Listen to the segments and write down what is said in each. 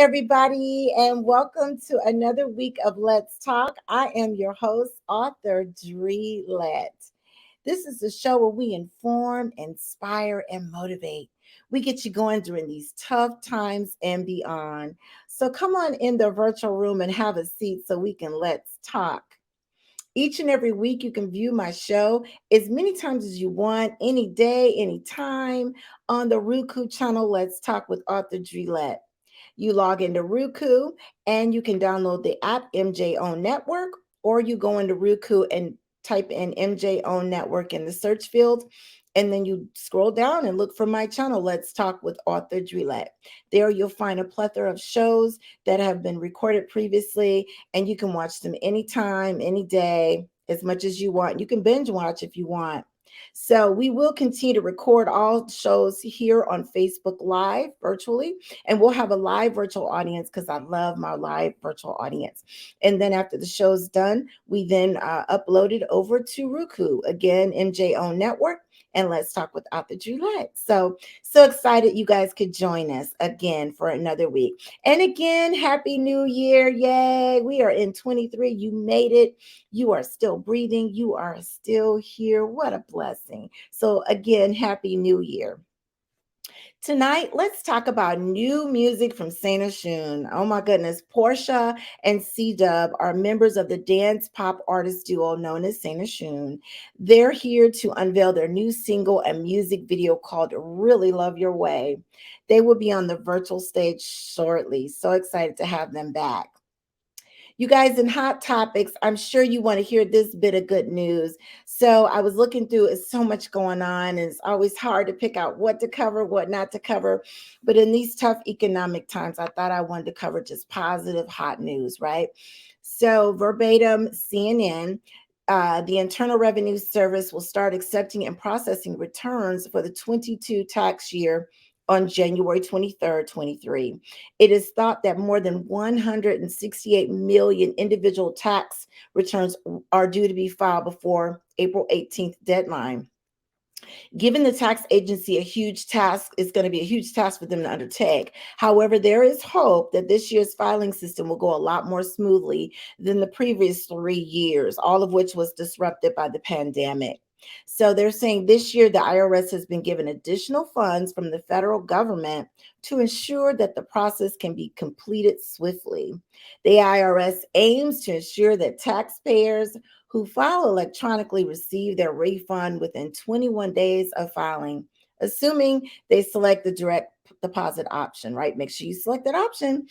everybody, and welcome to another week of Let's Talk. I am your host, author Dre Lett. This is the show where we inform, inspire, and motivate. We get you going during these tough times and beyond. So come on in the virtual room and have a seat so we can let's talk. Each and every week, you can view my show as many times as you want, any day, any time, on the Roku channel. Let's Talk with Author Dre Lett. You log into Roku and you can download the app MJ Own Network, or you go into Roku and type in MJ Own Network in the search field. And then you scroll down and look for my channel, Let's Talk with Author Dre Lett. There you'll find a plethora of shows that have been recorded previously, and you can watch them anytime, any day, as much as you want. You can binge watch if you want. So we will continue to record all shows here on Facebook Live virtually, and we'll have a live virtual audience because I love my live virtual audience. And then after the show's done, we then upload it over to Roku, again, MJ Own Network, and Let's Talk with Author Dre Lett. So excited you guys could join us again for another week. And again, Happy New Year. Yay. We are in 23. You made it. You are still breathing. You are still here. What a blessing. So again, Happy New Year. Tonight, let's talk about new music from St Oshun. Oh my goodness. Porsche and C-Dub are members of the dance pop artist duo known as St Oshun. They're here to unveil their new single and music video called Really Love Your Way. They will be on the virtual stage shortly. So excited to have them back. You guys, in Hot Topics, I'm sure you want to hear this bit of good news. So I was looking through, it's so much going on, and it's always hard to pick out what to cover, what not to cover. But in these tough economic times, I thought I wanted to cover just positive, hot news, right? So verbatim, CNN. The Internal Revenue Service will start accepting and processing returns for the 22 tax year on January 23rd, 23. It is thought that more than 168 million individual tax returns are due to be filed before April 18th deadline. Given the tax agency a huge task, it's going to be a huge task for them to undertake. However, there is hope that this year's filing system will go a lot more smoothly than the previous 3 years, all of which was disrupted by the pandemic. So they're saying this year the IRS has been given additional funds from the federal government to ensure that the process can be completed swiftly. The IRS aims to ensure that taxpayers who file electronically receive their refund within 21 days of filing, assuming they select the direct deposit option, right? Make sure you select that option.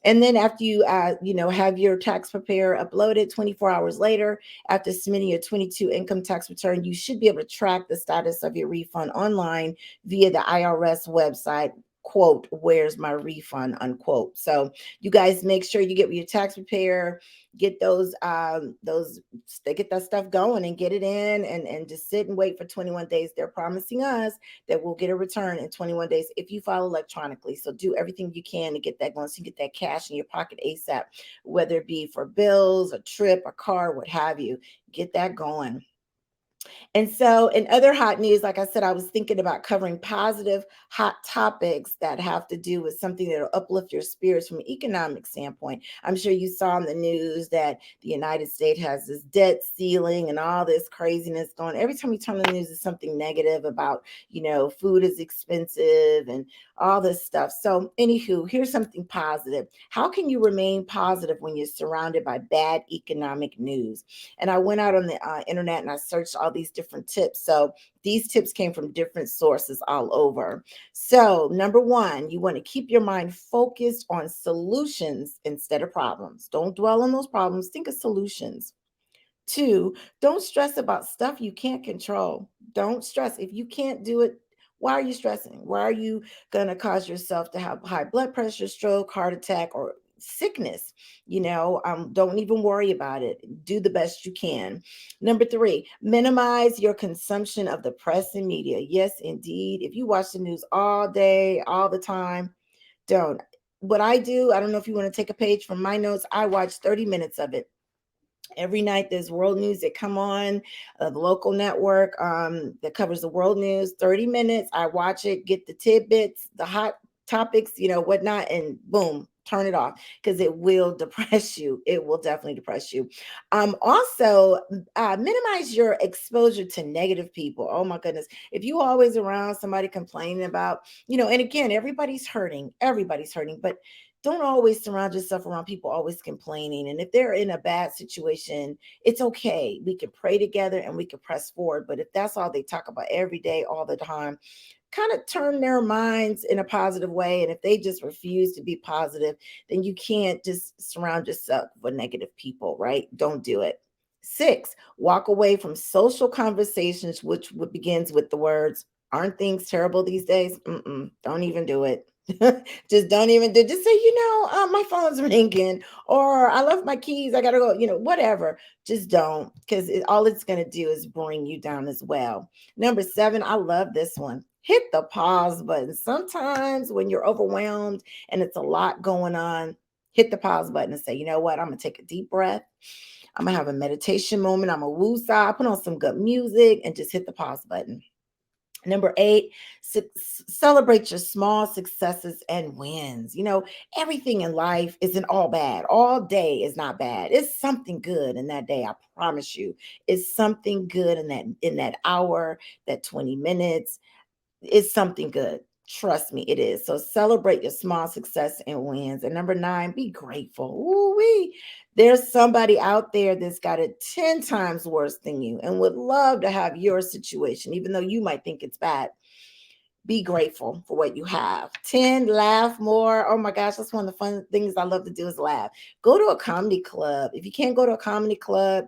And then after you, have your tax preparer uploaded 24 hours later, after submitting your 22 income tax return, you should be able to track the status of your refund online via the IRS website, quote, where's my refund, unquote. So you guys make sure you get with your tax preparer, get they get that stuff going and get it in, and just sit and wait for 21 days. They're promising us that we'll get a return in 21 days if you file electronically. So do everything you can to get that going so you get that cash in your pocket ASAP, whether it be for bills, a trip, a car, what have you. Get that going. And so, in other hot news, like I said, I was thinking about covering positive, hot topics that have to do with something that will uplift your spirits from an economic standpoint. I'm sure you saw in the news that the United States has this debt ceiling and all this craziness going. Every time you turn on the news, is something negative about, food is expensive and all this stuff. So, anywho, here's something positive. How can you remain positive when you're surrounded by bad economic news? And I went out on the internet and I searched all these different tips. So these tips came from different sources all over. So number one, you want to keep your mind focused on solutions instead of problems. Don't dwell on those problems. Think of solutions. Two, don't stress about stuff you can't control. Don't stress. If you can't do it, why are you stressing? Why are you going to cause yourself to have high blood pressure, stroke, heart attack, or sickness? Don't even worry about it. Do the best you can. Number three, minimize your consumption of the press and media. Yes, indeed. If you watch the news all day, all the time, don't. What I do, I don't know if you want to take a page from my notes. I watch 30 minutes of it. Every night there's world news that come on, the local network that covers the world news. 30 minutes. I watch it, get the tidbits, the hot topics, whatnot, and boom, Turn it off because it will depress you. It will definitely depress you. Also, minimize your exposure to negative people. Oh my goodness. If you always around somebody complaining about, and again, everybody's hurting, but don't always surround yourself around people always complaining. And if they're in a bad situation, it's okay. We can pray together and we can press forward. But if that's all they talk about every day, all the time, kind of turn their minds in a positive way. And if they just refuse to be positive, then you can't just surround yourself with negative people, right? Don't do it. Six, walk away from social conversations, which begins with the words, aren't things terrible these days? Don't even do it. Just don't even do. Just say, my phone's ringing, or I left my keys. I gotta go. Whatever. Just don't, because all it's gonna do is bring you down as well. Number seven, I love this one. Hit the pause button. Sometimes when you're overwhelmed and it's a lot going on, hit the pause button and say, you know what? I'm gonna take a deep breath. I'm gonna have a meditation moment. I'm gonna woo-saw, put on some good music, and just hit the pause button. Number eight, celebrate your small successes and wins. Everything in life isn't all bad. All day is not bad. It's something good in that day. I promise you, it's something good in that hour, that 20 minutes. It's something good. Trust me, it is. So celebrate your small success and wins. And number nine, be grateful. Ooh-wee. There's somebody out there that's got it 10 times worse than you and would love to have your situation, even though you might think it's bad. Be grateful for what you have. 10, laugh more. Oh my gosh, that's one of the fun things I love to do is laugh. Go to a comedy club. If you can't go to a comedy club,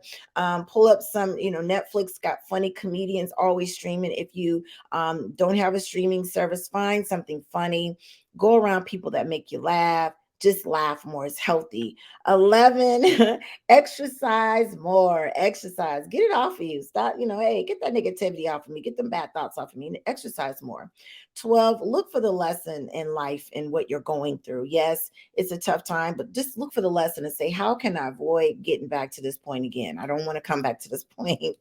pull up some, Netflix got funny comedians always streaming. If you don't have a streaming service, find something funny. Go around people that make you laugh. Just laugh more. It's healthy. 11, exercise more. Exercise. Get it off of you. Stop, hey, get that negativity off of me. Get them bad thoughts off of me. Exercise more. 12, look for the lesson in life and what you're going through. Yes, it's a tough time, but just look for the lesson and say, how can I avoid getting back to this point again? I don't want to come back to this point.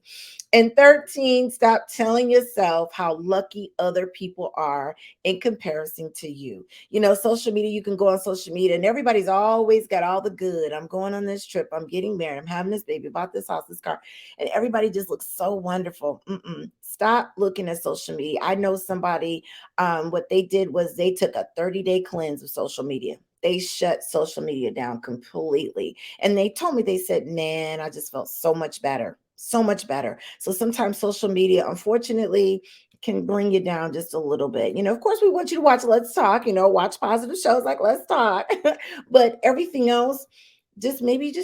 And 13, stop telling yourself how lucky other people are in comparison to you. Social media, you can go on social media and everybody's always got all the good. I'm going on this trip. I'm getting married. I'm having this baby, bought this house, this car. And everybody just looks so wonderful. Stop looking at social media. I know somebody, what they did was they took a 30-day cleanse of social media. They shut social media down completely. And they told me, they said, man, I just felt so much better. So much better. So sometimes social media, unfortunately, can bring you down just a little bit. Of course, we want you to watch Let's Talk, watch positive shows like Let's Talk, but everything else, just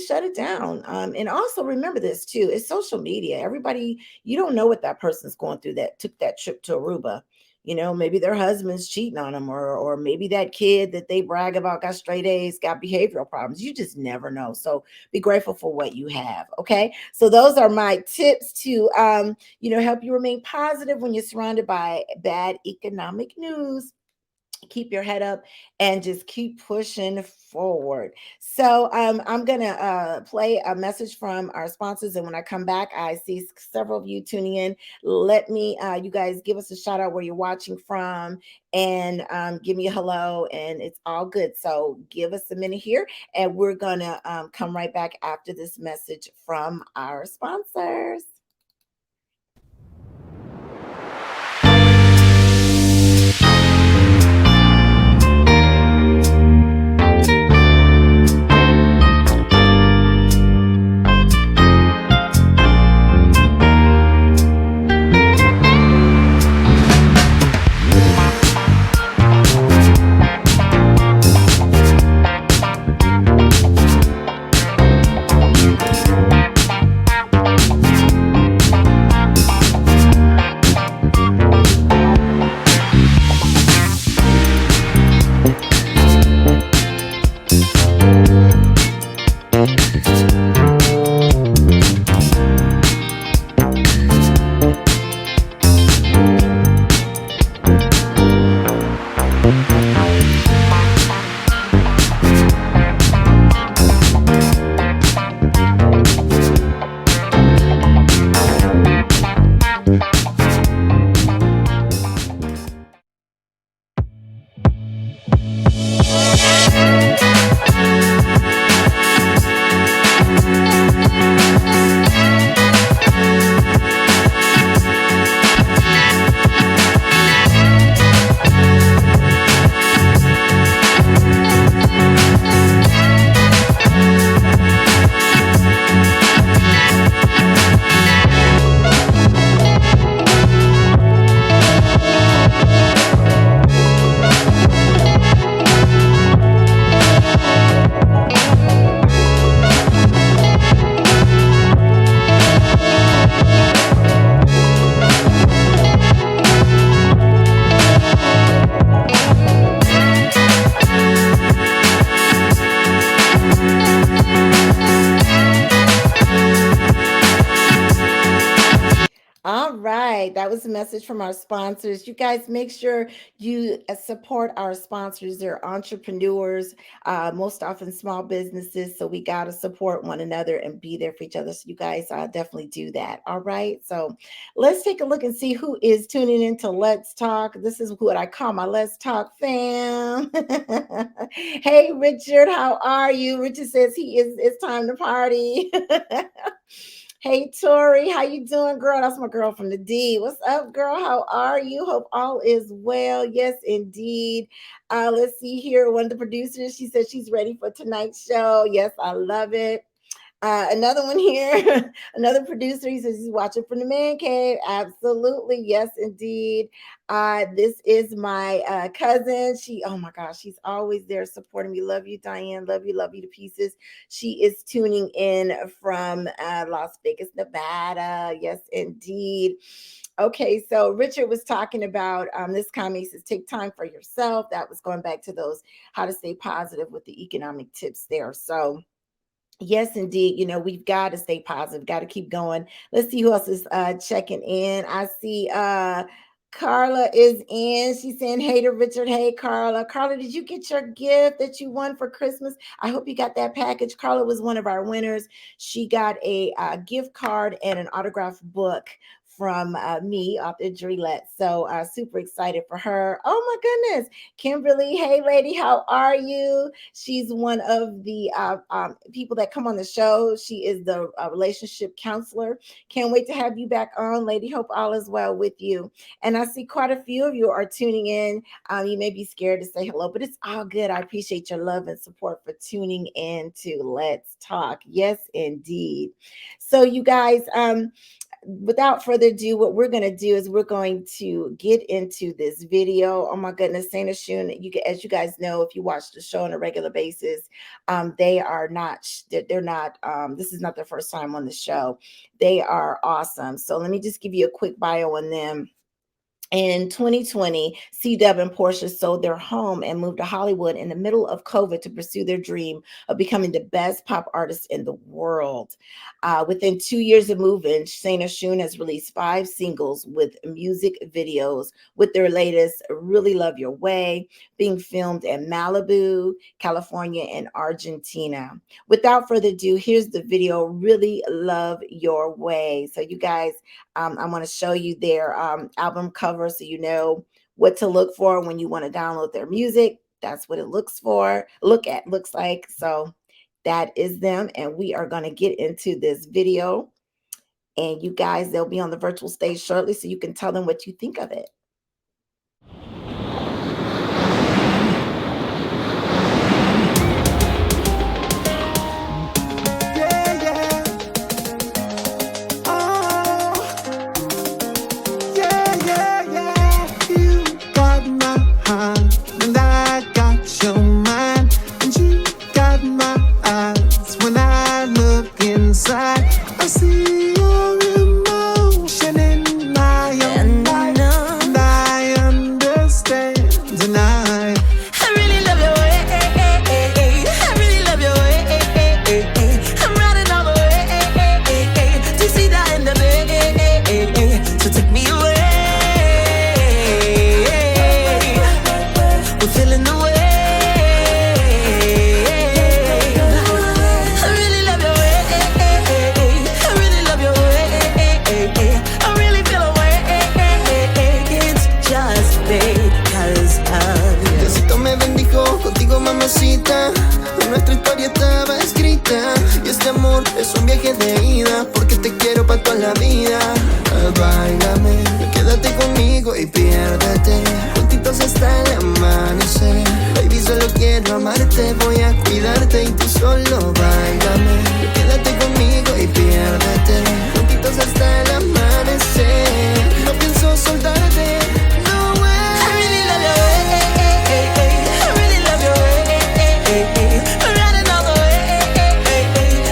shut it down. And also remember this too, it's social media. Everybody, you don't know what that person's going through that took that trip to Aruba. Maybe their husband's cheating on them, or maybe that kid that they brag about got straight A's, got behavioral problems. You just never know. So be grateful for what you have. Okay. So those are my tips to, help you remain positive when you're surrounded by bad economic news. Keep your head up and just keep pushing forward. So I'm gonna play a message from our sponsors, and when I come back, I see several of you tuning in. Let me you guys give us a shout out where you're watching from, and give me a hello, and it's all good. So give us a minute here, and we're gonna come right back after this message from our sponsors. right. That was a message from our sponsors. You guys make sure you support our sponsors. They're entrepreneurs, most often small businesses. So we got to support one another and be there for each other. So you guys definitely do that. All right. So let's take a look and see who is tuning in to Let's Talk. This is what I call my Let's Talk fam. Hey, Richard, how are you? Richard says it's time to party. Hey, Tori, how you doing, girl? That's my girl from the D. What's up, girl? How are you? Hope all is well. Yes, indeed. Let's see here. One of the producers, she said she's ready for tonight's show. Yes, I love it. Another one here, another producer, he says he's watching from the man cave. Absolutely. Yes, indeed. This is my cousin. Oh my gosh, she's always there supporting me. Love you, Diane. Love you to pieces. She is tuning in from Las Vegas, Nevada. Yes, indeed. Okay, so Richard was talking about this comment. He says, take time for yourself. That was going back to those how to stay positive with the economic tips there. So yes, indeed. We've got to stay positive, got to keep going. Let's see who else is checking in. I see Carla is in. She's saying, hey to Richard. Hey, Carla. Carla, did you get your gift that you won for Christmas? I hope you got that package. Carla was one of our winners. She got a gift card and an autographed book from me, author Dre Lett. So super excited for her. Oh my goodness. Kimberly, hey lady, how are you? She's one of the people that come on the show. She is the relationship counselor. Can't wait to have you back on, lady. Hope all is well with you. And I see quite a few of you are tuning in. You may be scared to say hello, but it's all good. I appreciate your love and support for tuning in to Let's Talk. Yes, indeed. So you guys, without further ado, what we're going to do is we're going to get into this video. Oh my goodness, St Oshun, as you guys know, if you watch the show on a regular basis, they're not, this is not their first time on the show. They are awesome. So let me just give you a quick bio on them. In 2020, C-Dub and Porsche sold their home and moved to Hollywood in the middle of COVID to pursue their dream of becoming the best pop artist in the world. Within 2 years of moving, St Oshun has released 5 singles with music videos, with their latest, Really Love Your Way, being filmed in Malibu, California, and Argentina. Without further ado, here's the video, Really Love Your Way. So you guys, I want to show you their album cover so you know what to look for when you want to download their music. That's what it looks like. So that is them, and we are going to get into this video. And you guys, they'll be on the virtual stage shortly, so you can tell them what you think of it. I see your emotion in my Es un viaje de ida, porque te quiero pa' toda la vida. Báilame, quédate conmigo y piérdete, juntitos hasta el amanecer. Baby, solo quiero amarte, voy a cuidarte y tú solo báilame. Quédate conmigo y piérdete, juntitos hasta el amanecer. No pienso soltarte.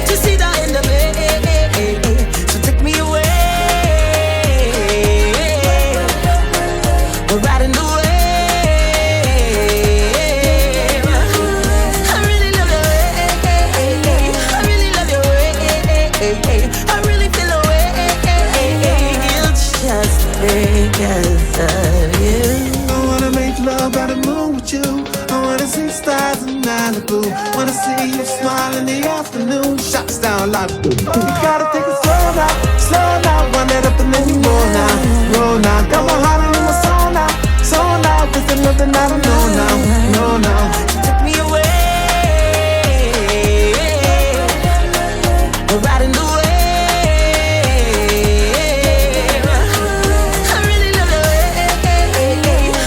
Just see that in the bed. Wanna see you smile in the afternoon. Shots down like boom. You gotta take it slow now, run it up and then you roll now. Got my heart in my soul now, cause there's nothing I don't know now, no, no. She took me away, we're riding the wave. I really love your way,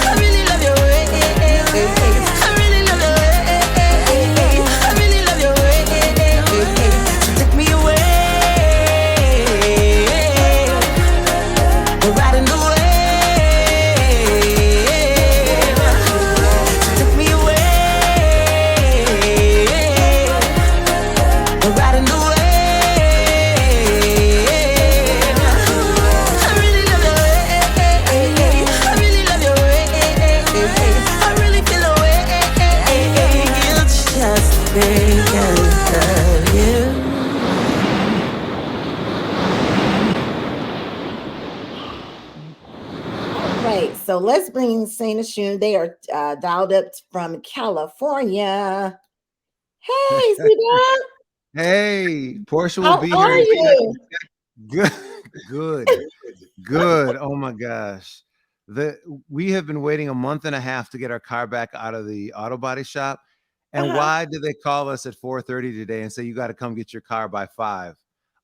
I really love your way, I really love your way, I really love your way. She took me away, we're riding the wave. She took me away, we're riding the wave. I really love your way, I really love your way, I really feel the way. It's just because of you. Right. So let's bring in St Oshun. They are dialed up from California. Hey, C-Dub, Hey, Porsche will how be here are in you? good, good, good. Oh my gosh. We have been waiting a month and a half to get our car back out of the auto body shop. And Uh-huh. why did they call us at 4:30 today and say you got to come get your car by 5?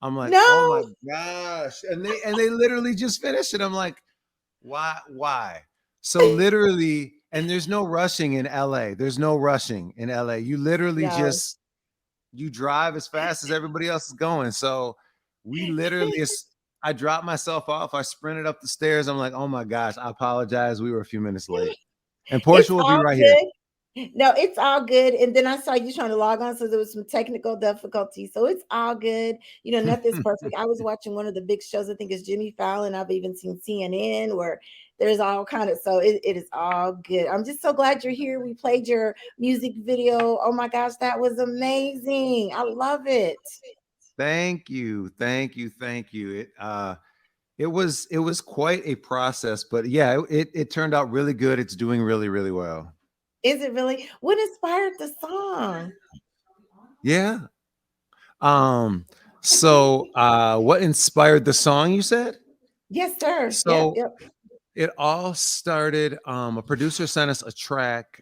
I'm like, oh my No, gosh. And they literally just finished it. I'm like, why? So literally, and there's no rushing in LA. There's no rushing in LA. You literally no. just you drive as fast as everybody else is going. So we literally, I dropped myself off. I sprinted up the stairs. I'm like, oh my gosh, I apologize. We were a few minutes late. And Portia It's will be all right here. good. No, it's all good. And then I saw you trying to log on, so there was some technical difficulty. So it's all good. You know, nothing's perfect. I was watching one of the big shows. I think it's Jimmy Fallon. I've even seen CNN where there's all kind of. So it is all good. I'm just so glad you're here. We played your music video. Oh my gosh, that was amazing. I love it. Thank you. Thank you. Thank you. It was quite a process, but yeah, it turned out really good. It's doing really, really well. Is it really? What inspired the song? Yeah. Um, so what inspired the song you said? Yes, sir. Yep, So yep. it all started, a producer sent us a track,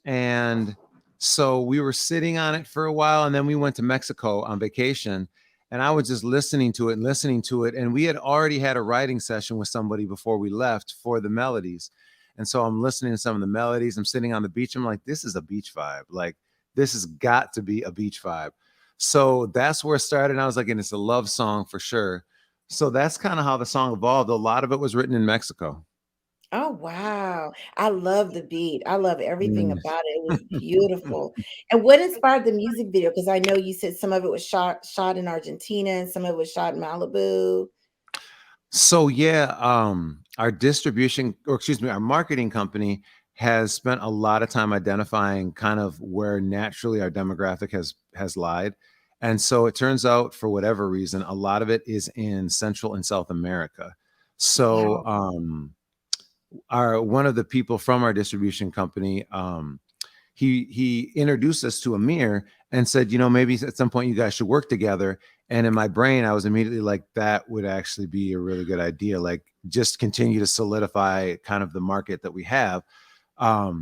and so we were sitting on it for a while, and then we went to Mexico on vacation, and I was just listening to it and listening to it, and we had already had a writing session with somebody before we left for the melodies. And so I'm listening to some of the melodies. I'm sitting on the beach. I'm like, this is a beach vibe. Like, this has got to be a beach vibe. So that's where it started. And I was like, and it's a love song for sure. So that's kind of how the song evolved. A lot of it was written in Mexico. Oh, wow. I love the beat. I love everything Mm. about it. It was beautiful. And what inspired the music video? Because I know you said some of it was shot in Argentina and some of it was shot in Malibu. So yeah, our distribution, or excuse me, our marketing company has spent a lot of time identifying kind of where naturally our demographic has lied. And so it turns out, for whatever reason, a lot of it is in Central and South America. So Wow. our one of the people from our distribution company, he introduced us to Amir and said, maybe at some point you guys should work together. And in my brain, I was immediately like, that would actually be a really good idea. Like, just continue to solidify kind of the market that we have.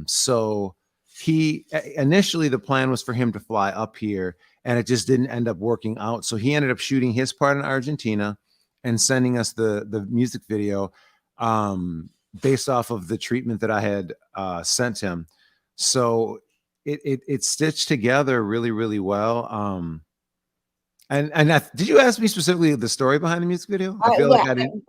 So he initially, the plan was for him to fly up here, and it just didn't end up working out. So he ended up shooting his part in Argentina and sending us the music video, based off of the treatment that I had sent him. So it stitched together really, really well. And did you ask me specifically the story behind the music video? I feel Yeah. like I didn't.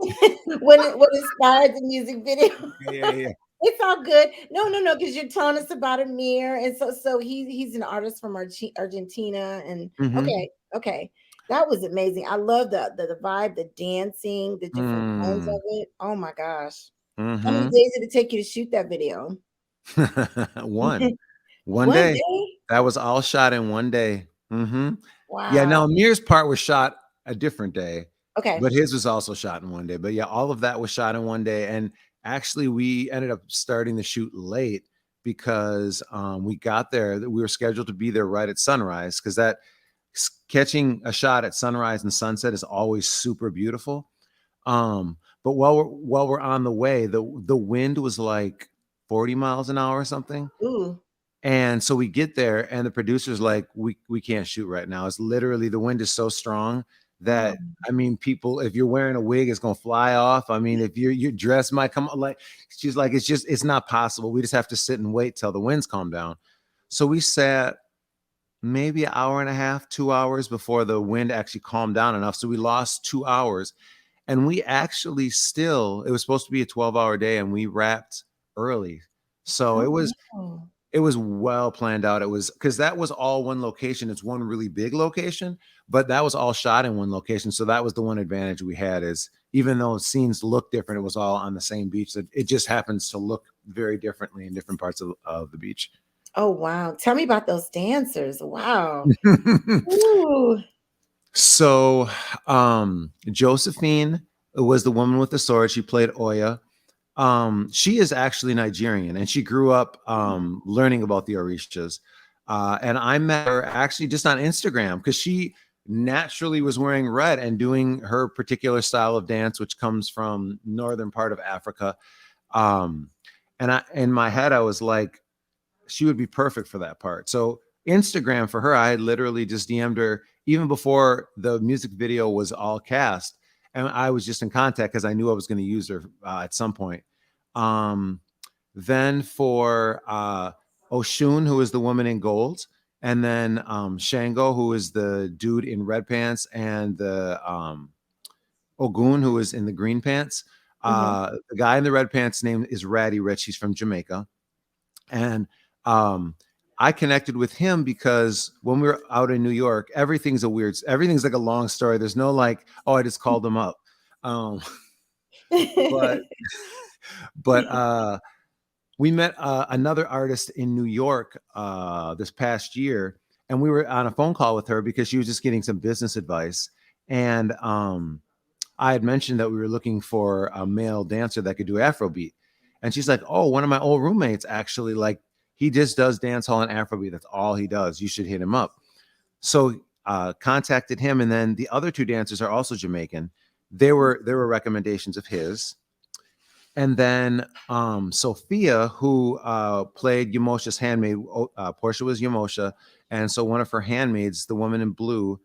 What inspired the music video? Yeah. It's all good. No, no, no, because you're telling us about Amir, and so he's an artist from Argentina, and Mm-hmm. okay, that was amazing. I love the vibe, the dancing, the different tones of it. Oh my gosh, how many Mm-hmm. days did it take you to shoot that video? One One day. day? That was all shot in one day. Mm-hmm. Yeah. Now Wow. Amir's part was shot a different day, Okay. but his was also shot in one day. But yeah, all of that was shot in one day. And actually, we ended up starting the shoot late because we got there. We were scheduled to be there right at sunrise, because that catching a shot at sunrise and sunset is always super beautiful. But while we're on the way, the wind was like 40 miles an hour or something. Ooh. And so we get there, and the producer's like, we can't shoot right now. It's literally, the wind is so strong Oh. that, I mean, people, if you're wearing a wig, it's gonna fly off. I mean, if your dress might come, like, she's like, it's not possible. We just have to sit and wait till the winds calm down. So we sat maybe an hour and a half, 2 hours before the wind actually calmed down enough. So we lost 2 hours, and we actually still, it was supposed to be a 12-hour day, and we wrapped early. So Oh, it was wow. it was well planned out. It was, because that was all one location. It's one really big location, but that was all shot in one location. So that was the one advantage we had, is even though scenes look different, it was all on the same beach. It just happens to look very differently in different parts of the beach. Oh, wow. Tell me about those dancers. Wow. Ooh. So Josephine was the woman with the sword. She played Oya. She is actually Nigerian, and she grew up learning about the Orishas. And I met her actually just on Instagram, because she naturally was wearing red and doing her particular style of dance, which comes from northern part of Africa. And in my head, I was like, she would be perfect for that part. So Instagram for her, I had literally just DM'd her even before the music video was all cast, and I was just in contact because I knew I was going to use her at some point. Um, then for Oshun, who is the woman in gold, and then Shango, who is the dude in red pants, and the Ogun, who is in the green pants. Mhm. The guy in the red pants name is Ratty Rich. He's from Jamaica. And I connected with him because when we were out in New York, everything's like a long story. There's no like, oh, I just called him up. Um, but we met another artist in New York this past year, and we were on a phone call with her because she was just getting some business advice. And I had mentioned that we were looking for a male dancer that could do Afrobeat. And she's like, oh, one of my old roommates actually, like, he just does dance hall and Afrobeat. That's all he does. You should hit him up. So contacted him. And then the other two dancers are also Jamaican. There were recommendations of his. And then Sophia, who played Yamosha's handmaid, Portia was Yamosha. And so one of her handmaids, the woman in blue,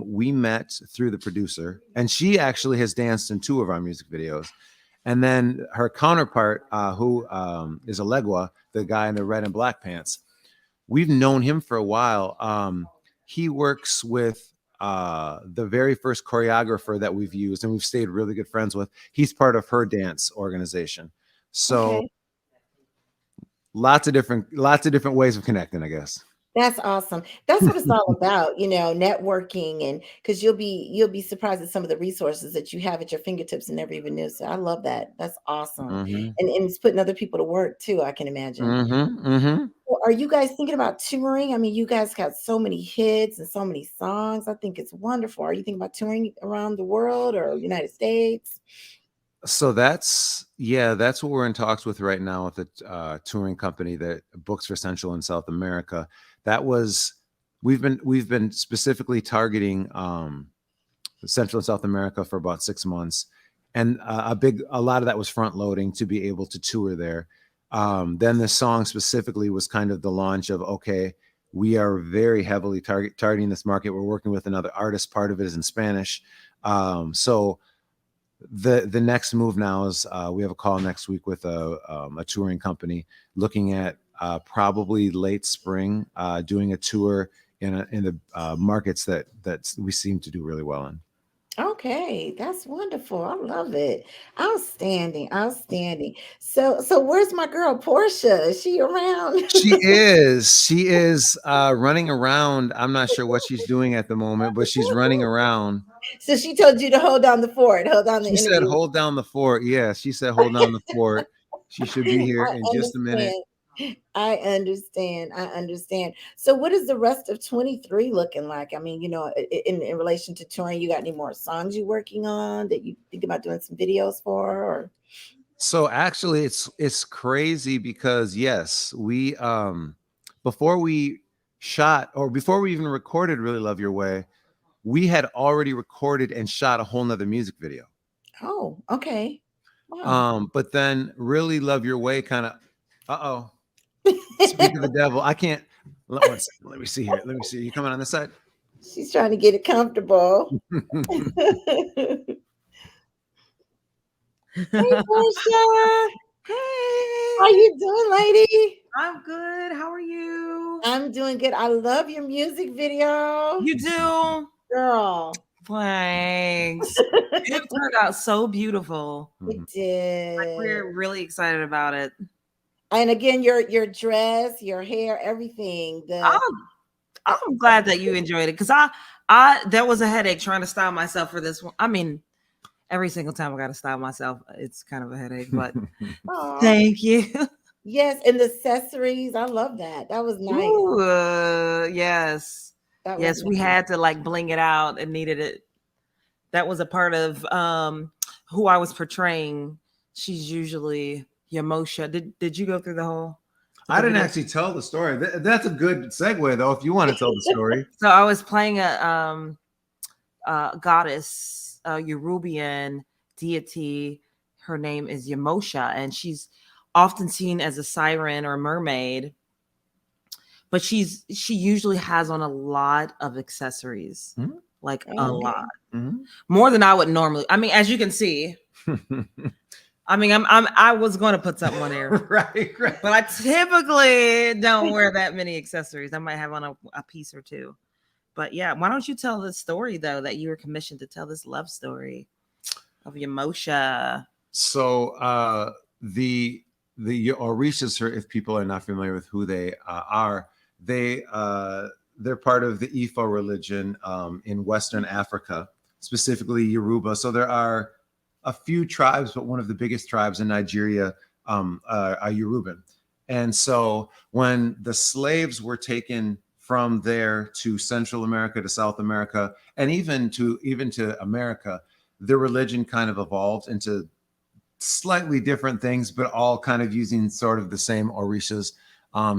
we met through the producer. And she actually has danced in 2 of our music videos. And then her counterpart, who is Alegua, the guy in the red and black pants, we've known him for a while. He works with the very first choreographer that we've used, and we've stayed really good friends with. He's part of her dance organization. So Okay. lots of different ways of connecting, I guess. That's awesome. That's what it's all about, networking, and because you'll be surprised at some of the resources that you have at your fingertips and never even knew. So I love that. That's awesome. Hmm. And it's putting other people to work too, I can imagine. Hmm. Hmm. Well, are you guys thinking about touring? I mean, you guys got so many hits and so many songs. I think it's wonderful. Are you thinking about touring around the world or United States? So that's what we're in talks with right now with the touring company that books for Central and South America. That was we've been specifically targeting Central and South America for about 6 months, and a lot of that was front loading to be able to tour there. Then the song specifically was kind of the launch of, okay, we are very heavily targeting this market. We're working with another artist. Part of it is in Spanish, so the next move now is we have a call next week with a touring company looking at probably late spring doing a tour in the markets that we seem to do really well in. Okay, that's wonderful. I love it. Outstanding, outstanding. So where's my girl Portia? Is she around? She is running around. I'm not sure what she's doing at the moment, but she's running around. So she told you to hold down the fort, hold down the She said, interview. hold down the fort. Yeah, she said, hold down the fort. She should be here I in just a minute. understand. I understand. I understand. So what is the rest of 23 looking like? I mean, in relation to touring, you got any more songs you working on that you think about doing some videos for or So actually it's crazy because yes, we before we shot or before we even recorded Really Love Your Way, we had already recorded and shot a whole nother music video. Oh, okay. Wow. But then Really Love Your Way kind of speak of the devil. I can't one second. Let me see here. Let me see. You coming on this side? She's trying to get it comfortable. Hey, Portia. How Hey, you doing, lady? I'm good. How are you? I'm doing good. I love your music video. You do? Girl. Thanks. It turned out so beautiful. It Mhm. did. We're really excited about it. And again, your dress, your hair, everything. I'm glad that you enjoyed it because I there was a headache trying to style myself for this one. I mean, every single time I got to style myself, it's kind of a headache, but Aw. thank you. Yes, and the accessories. I love that. That was nice. Ooh, yes. That was Yes, we nice. had to like bling it out and needed it. That was a part of who I was portraying. She's usually Yamosha. Did you go through the whole? I didn't actually tell the story. That's a good segue though, if you want to tell the story. So I was playing a goddess, a Yorubian deity. Her name is Yamosha, and she's often seen as a siren or mermaid. But she usually has on a lot of accessories, like a lot, more than I would normally. I mean, as you can see, I mean, I was going to put something on there, right, but I typically don't wear that many accessories. I might have on a piece or two. But yeah, why don't you tell the story though that you were commissioned to tell this love story of Yamosha? So the Orishas, if people are not familiar with who they are, they're part of the Ifa religion in Western Africa, specifically Yoruba. So there are a few tribes, but one of the biggest tribes in Nigeria are Yoruban. And so when the slaves were taken from there to Central America, to South America, and even to America, the religion kind of evolved into slightly different things, but all kind of using sort of the same orishas.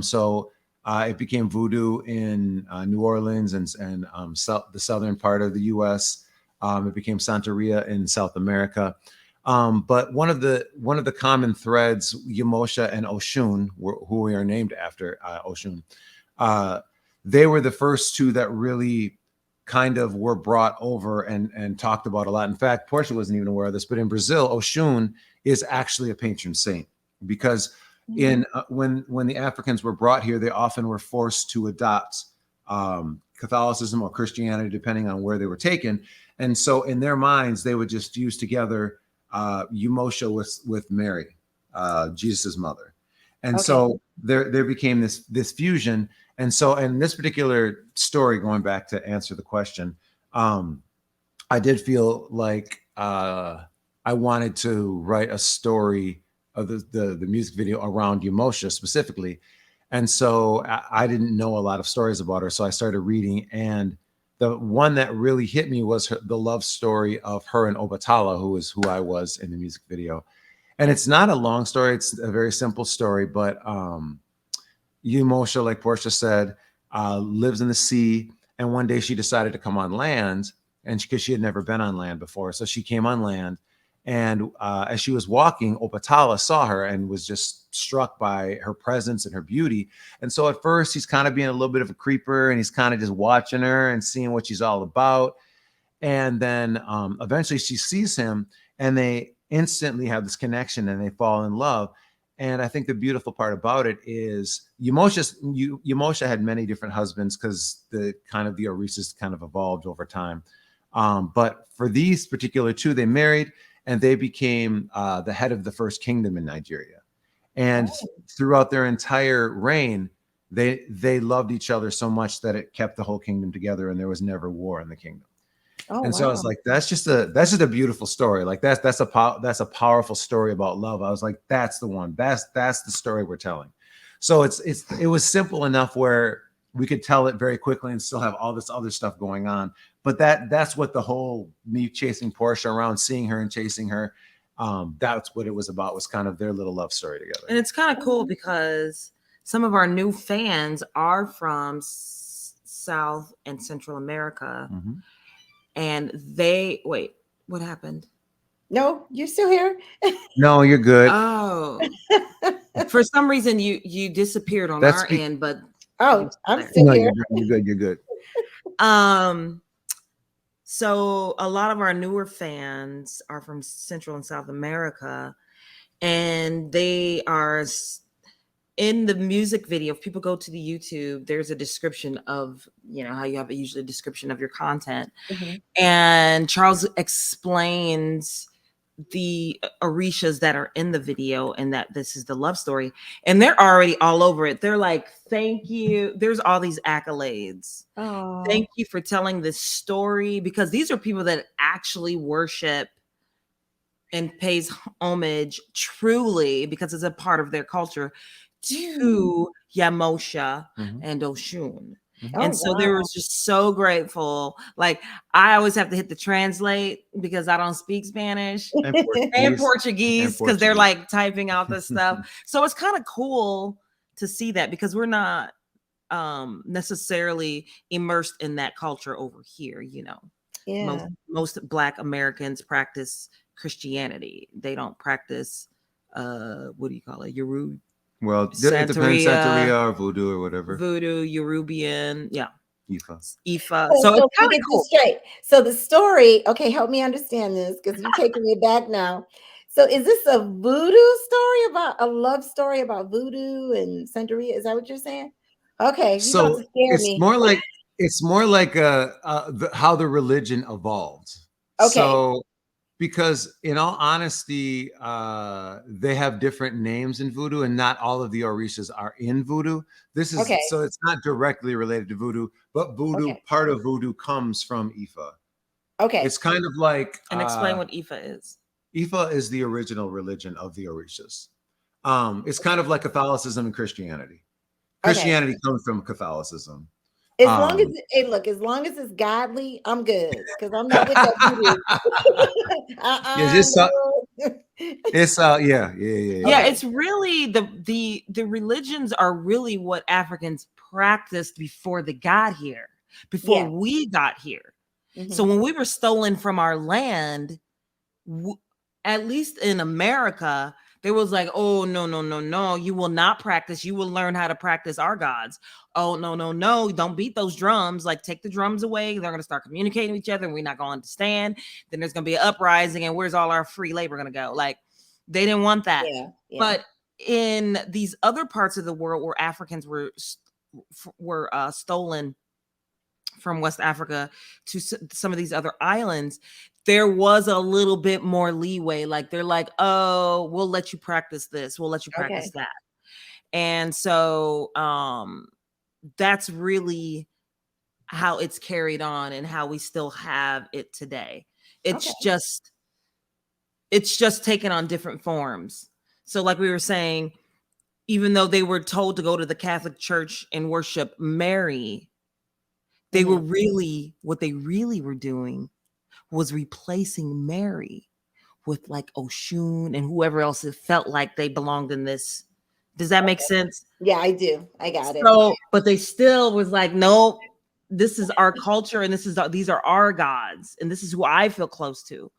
So it became voodoo in New Orleans and the southern part of the U.S. It became Santeria in South America. But one of the common threads, Yamosha and Oshun, who we are named after, Oshun, they were the first two that really kind of were brought over and talked about a lot. In fact, Portia wasn't even aware of this, but in Brazil, Oshun is actually a patron saint because in when the Africans were brought here, they often were forced to adopt Catholicism or Christianity, depending on where they were taken. And so in their minds, they would just fuse together Yamosha with Mary, Jesus's mother. And so there became this fusion. And so in this particular story, going back to answer the question, I did feel like I wanted to write a story of the music video around Yamosha specifically. And so I didn't know a lot of stories about her. So I started reading, and the one that really hit me was the love story of her and Obatala, who is who I was in the music video. And it's not a long story. It's a very simple story, but Yamosha, like Portia said, lives in the sea. And one day she decided to come on land, and because she had never been on land before. So she came on land. And as she was walking, Obatala saw her and was just struck by her presence and her beauty. And so at first, he's kind of being a little bit of a creeper, and he's kind of just watching her and seeing what she's all about. And then eventually she sees him, and they instantly have this connection, and they fall in love. And I think the beautiful part about it is Yamosha had many different husbands because the Orishas kind of evolved over time. But for these particular two, they married, and they became the head of the first kingdom in Nigeria. And throughout their entire reign, they loved each other so much that it kept the whole kingdom together, and there was never war in the kingdom. So I was like, that's just a beautiful story. Like that's a powerful story about love. I was like, that's the one. That's the story we're telling. So it was simple enough where we could tell it very quickly and still have all this other stuff going on. But that's what the whole me chasing Portia around, seeing her and chasing her, That's what it was about, was kind of their little love story together. And it's kind of cool because some of our new fans are from South and Central America. Mhm. And wait, what happened? No, you're still here. No, you're good. Oh, for some reason you disappeared on That's our end, but Oh, I'm there. still No, here. you're good. You're good. So a lot of our newer fans are from Central and South America, and they are in the music video. If people go to the YouTube, there's a description of, how you have usually a description of your content. Mhm. And Charles explains the Orishas that are in the video and that this is the love story. And they're already all over it. They're like, thank you. There's all these accolades. Oh, Thank you for telling this story, because these are people that actually worship and pays homage truly, because it's a part of their culture, to Yamosha Mhm. and Oshun. Mhm. And oh, so they wow. were just so grateful. Like, I always have to hit the translate because I don't speak Spanish and Portuguese, because they're like typing out this stuff. So it's kind of cool to see that, because we're not necessarily immersed in that culture over here. Yeah. Most Black Americans practice Christianity. They don't practice what do you call it? Well, it depends, Santeria or voodoo or whatever. Voodoo, Yorubian, yeah. Ifa. So So it's kind to of get cool. this straight. So the story, okay, help me understand this, because you're taking me back now. So is this a voodoo story, about a love story about voodoo and Santeria? Is that what you're saying? Okay, you about So to scare it's me. more like how the religion evolved. Okay. So, because in all honesty, they have different names in voodoo, and not all of the Orishas are in voodoo. Okay. So it's not directly related to voodoo, but Okay. part of voodoo comes from Ifa. Okay. It's kind of like And explain what Ifa is. Ifa is the original religion of the Orishas. It's kind of like Catholicism and Christianity. Christianity comes from Catholicism. As long as as long as it's godly, I'm good, because I'm not with that voodoo. It's yeah. Yeah, it's really the religions are really what Africans practiced before they got here, before we got here. So when we were stolen from our land, at least in America, there was like, oh, no, you will not practice. You will learn how to practice our gods. Oh, no, don't beat those drums. Like, take the drums away. They're going to start communicating with each other and we're not going to understand. Then there's going to be an uprising, and where's all our free labor going to go? Like, they didn't want that. Yeah. But in these other parts of the world where Africans were stolen from West Africa to some of these other islands, there was a little bit more leeway. Like, they're like, oh, we'll let you practice this. We'll let you practice that. And so that's really how it's carried on and how we still have it today. It's just taken on different forms. So like we were saying, even though they were told to go to the Catholic Church and worship Mary, they were what they really were doing was replacing Mary with like Oshun and whoever else it felt like they belonged in this. Does that make sense? Yeah, I do. I got it. So, but they still was like, nope, this is our culture, and these are our gods, and this is who I feel close to.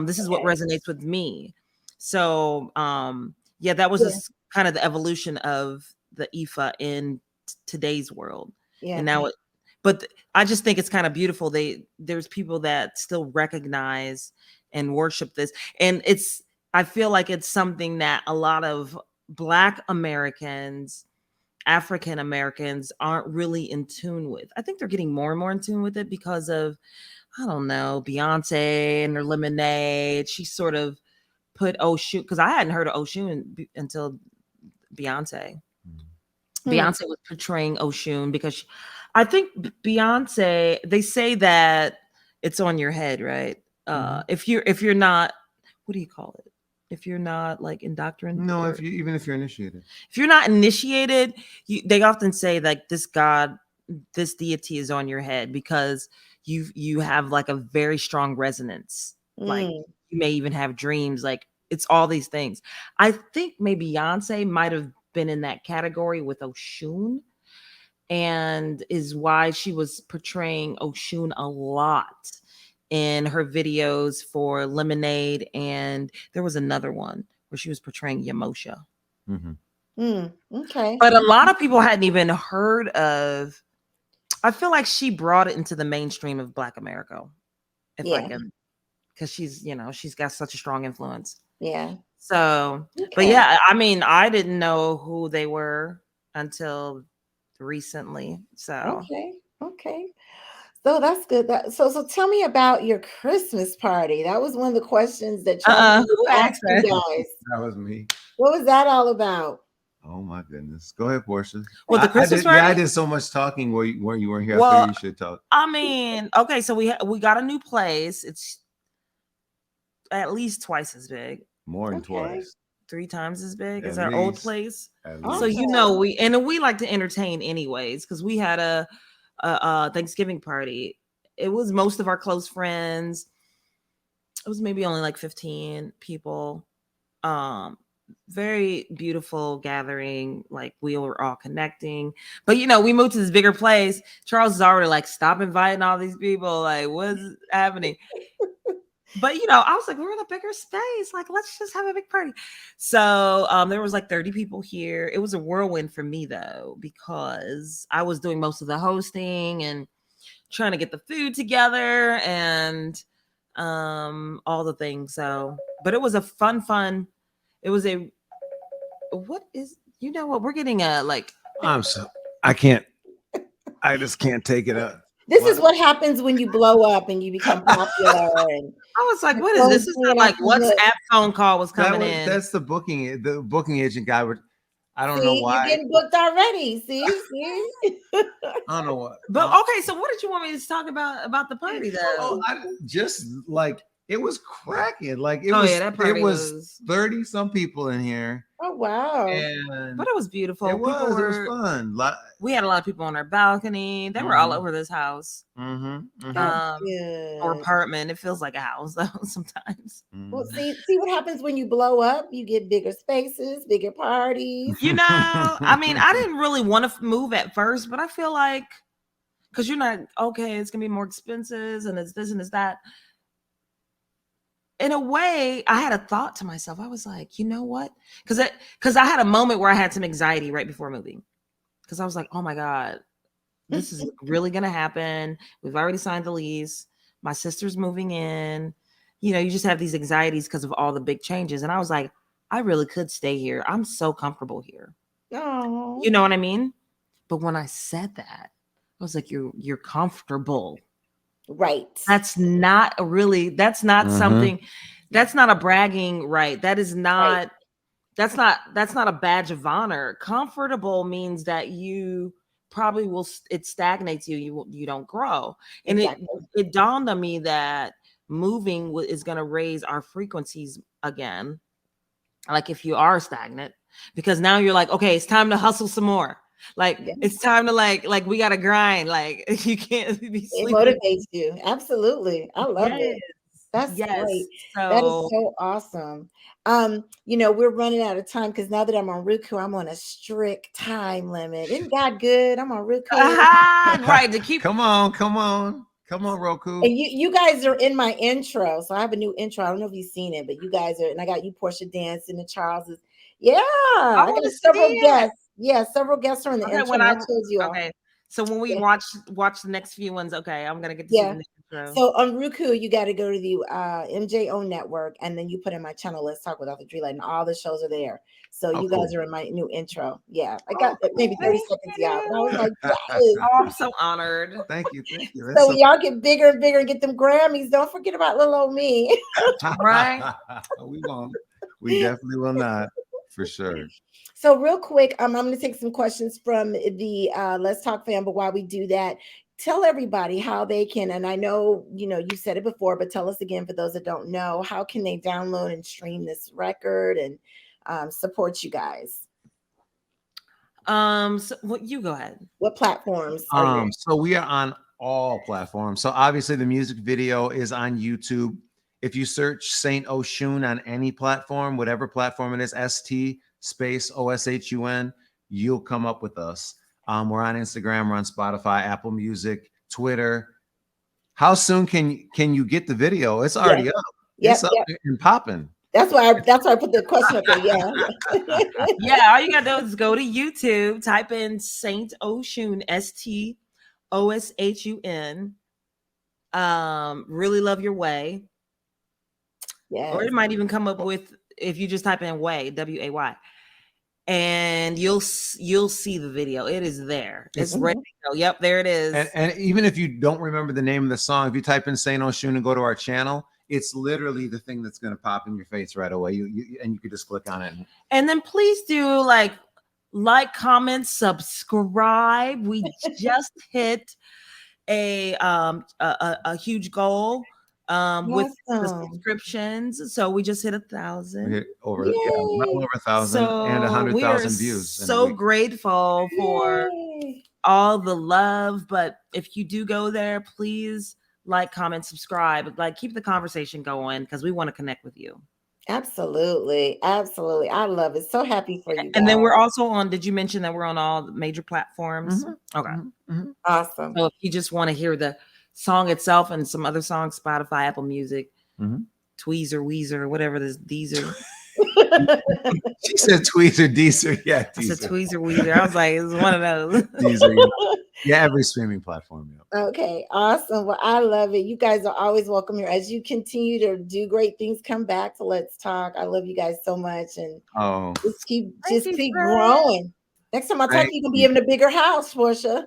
This is what resonates with me. So, that was just kind of the evolution of the Ifa in today's world. Yeah. And now but I just think it's kind of beautiful. There's people that still recognize and worship this. And I feel like it's something that a lot of Black Americans, African Americans aren't really in tune with. I think they're getting more and more in tune with it because of, I don't know, Beyonce and her Lemonade. She sort of put Oshun, because I hadn't heard of Oshun until Beyonce. Beyonce was portraying Oshun because I think Beyonce, they say that it's on your head, right? If you're not, what do you call it? If you're not like indoctrinated? No, even if you're initiated. If you're not initiated, they often say like this God, this deity is on your head because you have like a very strong resonance. Like you may even have dreams like it's all these things. I think maybe Beyonce might have been in that category with Oshun, and is why she was portraying Oshun a lot in her videos for Lemonade, and there was another one where she was portraying Yamosha. Okay. But a lot of people hadn't even heard of. I feel like she brought it into the mainstream of Black America, if I can, because she's, she's got such a strong influence. Yeah. So, Okay. but yeah, I mean, I didn't know who they were until recently. So, Okay. So that's good. So tell me about your Christmas party. That was one of the questions that Charles who asked asked you that? guys. That was me. What was that all about? Oh my goodness. Go ahead, Portia. Well, the Christmas party? Yeah, I did so much talking where you weren't here. I Well, figured you should talk. I mean, okay, so we got a new place. It's at least twice as big. More than twice. 3 times as big as At our old least. place. So we like to entertain anyways, because we had a Thanksgiving party. It was most of our close friends. It was maybe only like 15 people. Very beautiful gathering. Like, we were all connecting. But we moved to this bigger place. Charles is already like, stop inviting all these people. Like, what's happening? But I was like, we're in a bigger space. Like, let's just have a big party. So there was like 30 people here. It was a whirlwind for me though, because I was doing most of the hosting and trying to get the food together and all the things. So, but it was a fun. It was we're getting I just can't take it up. This is what happens when you blow up and you become popular. And I was like, what is this? This is like WhatsApp phone call was coming in. That's the booking agent guy. I don't know why. You're getting booked already. See? I don't know what. But okay, so what did you want me to talk about the party though? Just like, it was cracking. Like, it was 30 some people in here. Oh wow. But it was beautiful. It was fun. We had a lot of people on our balcony. They were all over this house. Or apartment. It feels like a house though sometimes. Well, see what happens when you blow up. You get bigger spaces, bigger parties. I mean, I didn't really want to move at first, but I feel like, because you're not, okay, it's gonna be more expenses and it's this and it's that. In a way, I had a thought to myself. I was like, you know what? Because I had a moment where I had some anxiety right before moving. Because I was like, oh my God, this is really going to happen. We've already signed the lease. My sister's moving in. You just have these anxieties because of all the big changes. And I was like, I really could stay here. I'm so comfortable here. Oh. You know what I mean? But when I said that, I was like, you're comfortable. Right. That's not something, that's not a bragging right. That is not, that's not a badge of honor. Comfortable means that you probably it stagnates you. You don't grow. And it dawned on me that moving is going to raise our frequencies again. Like, if you are stagnant, because now you're like, okay, it's time to hustle some more. Like, it's time to like we gotta grind. Like, you can't be sleeping. It motivates you. Absolutely. I love it. That's great. That is so awesome. We're running out of time because now that I'm on Roku, I'm on a strict time limit. Isn't God good? I'm on Roku. Right. To keep Come on, Roku. And you guys are in my intro. So I have a new intro. I don't know if you've seen it, but you guys are, and I got you, Portia, dancing, and Charles is. Yeah, I got several guests. Yeah, several guests are in the intro. I told you. Okay. So when we watch the next few ones, okay, I'm gonna get to see the intro. So on Roku, you got to go to the MJO network, and then you put in my channel, Let's Talk with Author Dre Lett, and all the shows are there. So you guys are in my new intro. Yeah, I got maybe 30 seconds out. And I was like, yes. Oh, I'm so honored. Thank you. So when y'all get bigger and bigger and get them Grammys, don't forget about little old me. Right? We won't. We definitely will not, for sure. So real quick, I'm going to take some questions from the Let's Talk fam, but while we do that, tell everybody how they can, and I know, you said it before, but tell us again for those that don't know, how can they download and stream this record and support you guys? So you go ahead. What platforms are you? So we are on all platforms. So obviously the music video is on YouTube. If you search St Oshun on any platform, whatever platform it is, ST space OSHUN, you'll come up with us. We're on Instagram, we're on Spotify, Apple Music, Twitter. How soon can you get the video? It's already up. Yep, It's up yep. and popping. That's why I put the question up there. Yeah. Yeah, all you gotta do is go to YouTube, type in St Oshun, STOSHUN. Really Love Your Way. Yes. Or it might even come up with, if you just type in way, WAY, and you'll see the video. It is there. It's ready to go. Yep, there it is. And even if you don't remember the name of the song, if you type in St Oshun and go to our channel, it's literally the thing that's going to pop in your face right away. You can just click on it. And then please do like, comment, subscribe. We just hit a huge goal with the subscriptions. So we just hit 1,000. We hit over well over 1,000 and 100,000 views. So grateful for all the love. But if you do go there, please like, comment, subscribe. Like, keep the conversation going because we want to connect with you. Absolutely. Absolutely. I love it. So happy for you guys. And then we're also on, did you mention that we're on all the major platforms? Okay. Awesome. So if you just want to hear the song itself and some other songs, Spotify, Apple Music, Tweezer, Weezer, whatever these are. She said Tweezer, Deezer. Yeah, I said Tweezer, Weezer. I was like, it's one of those. Deezer, yeah, every streaming platform. Yeah. Okay, awesome. Well, I love it. You guys are always welcome here. As you continue to do great things, come back to Let's Talk. I love you guys so much, and just keep growing. Next time I talk to you, you'll be in a bigger house, Porsche.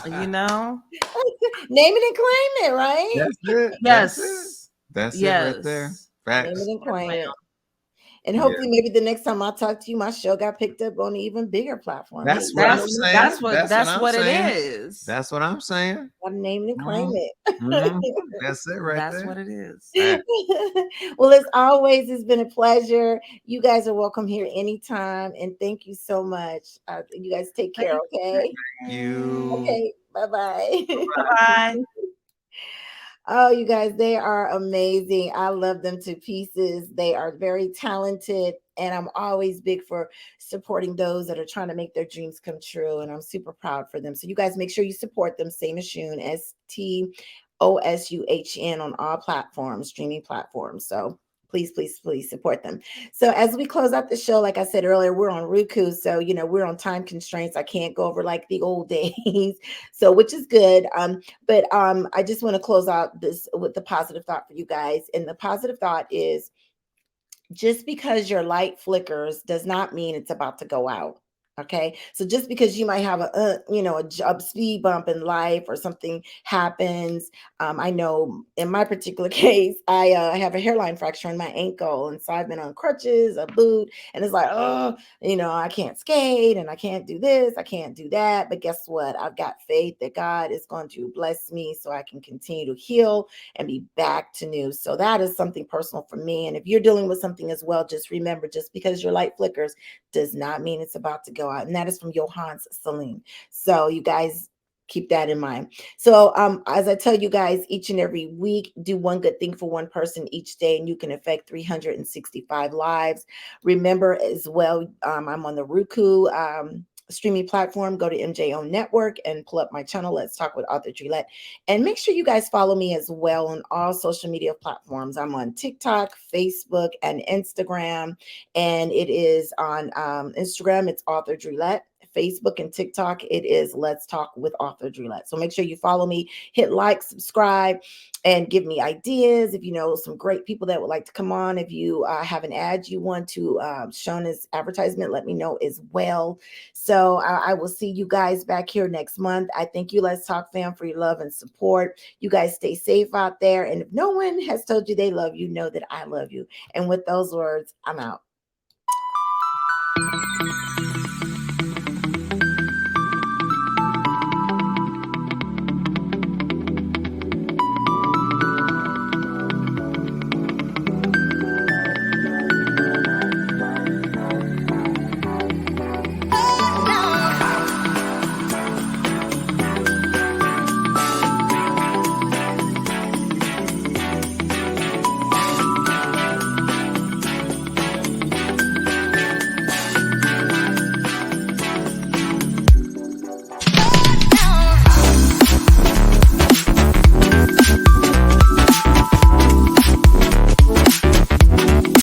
You know, name it and claim it, right? That's it. Yes, that's it right there. Facts. Name it and claim it. And hopefully, maybe the next time I talk to you, my show got picked up on an even bigger platform. That's what I'm saying. That's what it is. That's what I'm saying. Gotta name it and claim it. That's it right there. That's what it is. Well, as always, it's been a pleasure. You guys are welcome here anytime. And thank you so much. You guys take care, okay? Thank you. Okay, bye-bye. Bye. Oh, you guys, they are amazing. I love them to pieces. They are very talented, and I'm always big for supporting those that are trying to make their dreams come true, and I'm super proud for them. So you guys make sure you support them, St Oshun, STOSUHN on all platforms, streaming platforms. So please, please, please support them. So as we close out the show, like I said earlier, we're on Roku. So, we're on time constraints. I can't go over like the old days. So, which is good. But I just want to close out this with the positive thought for you guys. And the positive thought is, just because your light flickers does not mean it's about to go out. Okay, so just because you might have a speed bump in life or something happens, I know in my particular case, I have a hairline fracture in my ankle, and so I've been on crutches, a boot, and it's like, I can't skate and I can't do this, I can't do that. But guess what? I've got faith that God is going to bless me so I can continue to heal and be back to new. So that is something personal for me. And if you're dealing with something as well, just remember, just because your light flickers does not mean it's about to go out. And that is from Johannes Celine. So you guys keep that in mind. So as I tell you guys each and every week, do one good thing for one person each day, and you can affect 365 lives. Remember as well, I'm on the Roku streaming platform. Go to MJO Network and pull up my channel, Let's Talk with Author Dre Lett. And make sure you guys follow me as well on all social media platforms. I'm on TikTok, Facebook, and Instagram. And it is on Instagram, it's Author Dre Lett. Facebook and TikTok, it is Let's Talk with Author Dre Lett. So make sure you follow me, hit like, subscribe, and give me ideas. If you know some great people that would like to come on, if you have an ad you want to shown as advertisement, let me know as well. So I will see you guys back here next month. I thank you, Let's Talk fam, for your love and support. You guys stay safe out there. And if no one has told you they love you, know that I love you. And with those words, I'm out.